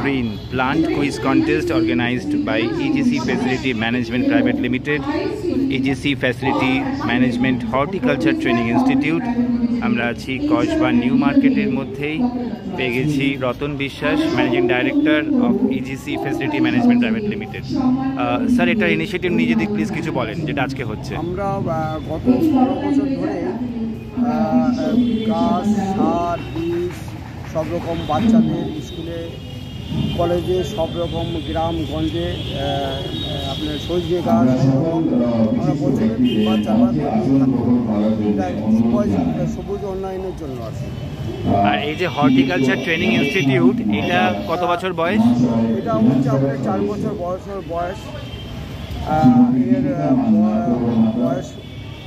Green Plant Quiz Contest organized by EGC Facility Management Private Limited, EGC Facility Management Horticulture Training Institute। আমরা আছি Kasba new মার্কেটের মধ্যেই, পেয়ে গেছি রতন বিশ্বাস, managing director of EGC facility management private limited. Sir, এটার initiative নিয়ে যদি প্লিজ কিছু বলেন, যেটা আজকে হচ্ছে। আমরা গত 15 বছর ধরে গাছ, সার, বীজ সব রকম বাচ্চাদের স্কুলে, কলেজে, সব রকম গ্রামগঞ্জে আপনার সবজি গাছ আমরা বছরে 3 বার 4 বার সবুজ উন্নয়নের জন্য আছে। আর এই যে হর্টিকালচার ট্রেনিং ইনস্টিটিউট, এটা কত বছর বয়স? এটা হচ্ছে আপনার 4 বছর বয়স। এর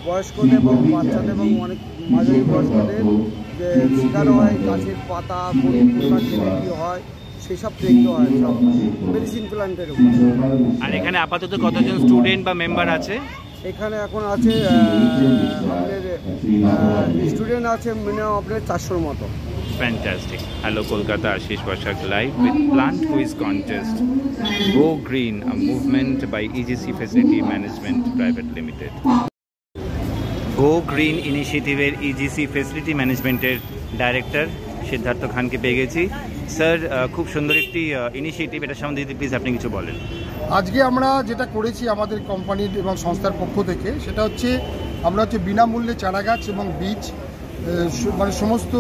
বয়স্কদের এবং বাচ্চাদের এবং অনেক মাঝারি বয়স্কদের যে শেখানো হয় গাছের পাতা কী হয় সেসব ট্রেনিং হয়, সব মেডিসিন প্ল্যান্টের উপর। আর এখানে আপাতত কতজন স্টুডেন্ট বা মেম্বার আছে? এখানে এখন আছে আপনার স্টুডেন্ট আছে মিনিমাম আপনার 400-র মতো। Fantastic. Hello Kolkata, Ashish Vashak live with Plant Quiz Contest. Go Green, a movement by EGC Facility Management Private Limited. Go Green ইনিশিয়েটিভের EGC Facility Managementের ডাইরেক্টর সিদ্ধার্থ খানকে পেয়ে গেছি। স্যার, খুব সুন্দর একটি ইনিশিয়েটিভ, এটা সম্বন্ধে যদি প্লিজ আপনি কিছু বলেন। আজকে আমরা যেটা করেছি আমাদের কোম্পানির এবং সংস্থার পক্ষ থেকে, সেটা হচ্ছে আমরা বিনামূল্যে চারাগাছ এবং বীজ মানে সমস্ত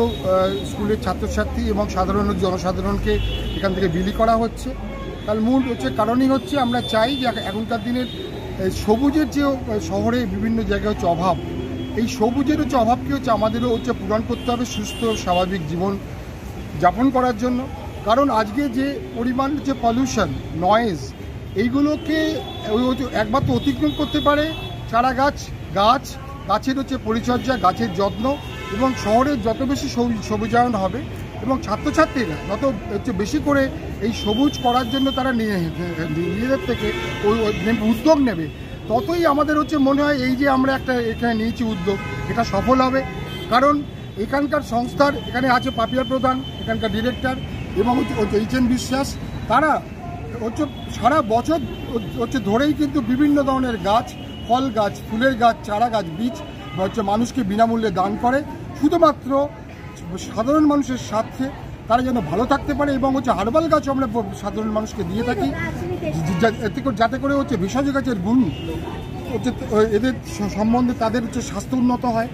স্কুলের ছাত্রছাত্রী এবং সাধারণ জনসাধারণকে এখান থেকে বিলি করা হচ্ছে। তার মূল কারণই হচ্ছে আমরা চাই যে এখনকার দিনের সবুজের যে শহরে বিভিন্ন জায়গায় অভাব, এই সবুজের অভাবকে আমাদেরও পূরণ করতে হবে সুস্থ স্বাভাবিক জীবন যাপন করার জন্য। কারণ আজকে যে পরিমাণ পলিউশন, নয়েজ, এইগুলোকে একবার তো অতিক্রম করতে পারে গাছের পরিচর্যা, গাছের যত্ন, এবং শহরের যত বেশি সবুজায়ন হবে এবং ছাত্রছাত্রীরা যত বেশি করে এই সবুজ করার জন্য তারা নিজেদের থেকে উদ্যোগ নেবে, ততই আমাদের মনে হয় এই যে আমরা একটা এখানে নিয়েছি উদ্যোগ, এটা সফল হবে। কারণ এখানকার সংস্থার এখানে আছে পাপিয়া প্রধান, এখানকার ডিরেক্টর, এবং এইচএন বিশ্বাস, তারা সারা বছর ধরেই কিন্তু বিভিন্ন ধরনের গাছ, ফল গাছ, ফুলের গাছ, চারা গাছ, বীজ মানুষকে বিনামূল্যে দান করে, শুধুমাত্র সাধারণ মানুষের স্বার্থে তারা যেন ভালো থাকতে পারে। এবং হার্বাল গাছও আমরা সাধারণ মানুষকে দিয়ে থাকি, যাতে করে ভেষজ গাছের গুণ এদের সম্বন্ধে তাদের স্বাস্থ্য উন্নত হয়।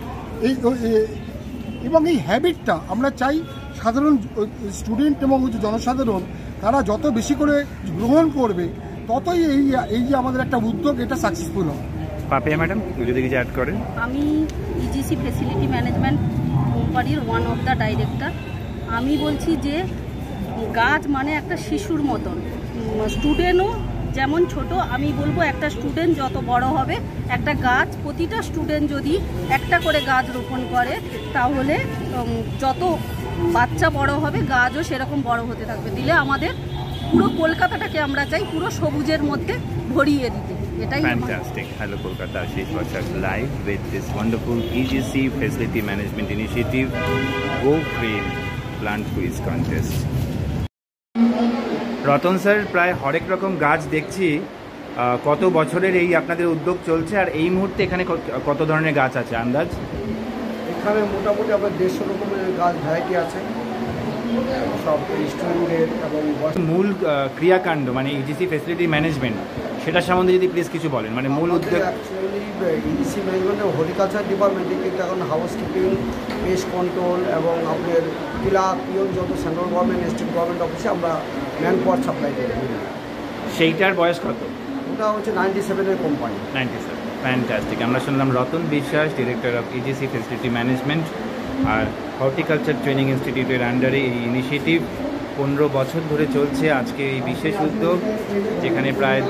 এবং এই হ্যাবিটটা আমরা চাই সাধারণ স্টুডেন্ট এবং জনসাধারণ তারা যত বেশি করে গ্রহণ করবে, ততই এই যে আমাদের একটা উদ্যোগ, এটা সাকসেসফুল হবে। পাপিয়া ম্যাডাম, যদি কিছু অ্যাড করেন। আমি ইজিসি ফ্যাসিলিটি ম্যানেজমেন্ট কোম্পানির ওয়ান অফ দ্য ডাইরেক্টর। আমি বলছি যে গাছ মানে একটা শিশুর মতন, স্টুডেন্টও যেমন ছোট। আমি বলবো একটা স্টুডেন্ট যত বড় হবে, একটা গাছ, প্রতিটা স্টুডেন্ট যদি একটা করে গাছ রোপণ করে, তাহলে যত বাচ্চা বড় হবে গাছও সেরকম বড় হতে থাকবে। দিলে আমাদের পুরো কলকাতাটাকে আমরা চাই পুরো সবুজের মধ্যে ভরিয়ে দিতে। Fantastic. Hello Kolkata, Ashish Vashak live with this wonderful EGC Facility Management Initiative, Go Green Plant Quiz Contest. Ratan sir, প্রায় হরেক রকম গাছ দেখছি, কত বছরের এই আপনাদের উদ্যোগ চলছে, আর এই মুহূর্তে এখানে কত ধরনের গাছ আছে আন্দাজ? এখানে মোটামুটি আপনার 150 রকমের গাছ ভ্যারাইটি আছে, সব স্টুডেন্টের। এবং মূল ক্রিয়াকাণ্ড মানে ইজিসি ফ্যাসিলিটি ম্যানেজমেন্ট, সেটা সম্বন্ধে যদি প্লিজ কিছু বলেন, মানে মূল উদ্যোগ। অ্যাকচুয়ালি ইজিসি ম্যানেজমেন্টের হর্টিকালচার ডিপার্টমেন্টে কিন্তু এখন হাউসকিপিং, পেস্ট কন্ট্রোল এবং আপনার পিয়ন যত সেন্ট্রাল গভর্নমেন্ট, স্টেট গভর্নমেন্ট অফিসে আমরা ম্যান পাওয়ার সাপ্লাই করি। সেইটার বয়স কত? ওটা 97-এর কোম্পানি। 97। ফ্যান্টাস্টিক। আমরা শুনলাম Ratan Biswas, director of EGC facility management আর হর্টিকালচার ট্রেনিং ইনস্টিটিউটের আন্ডারে এই ইনিশিয়েটিভ 15 বছর ধরে চলছে। আজকে এই বিশেষ উদ্যোগ, যেখানে প্রায়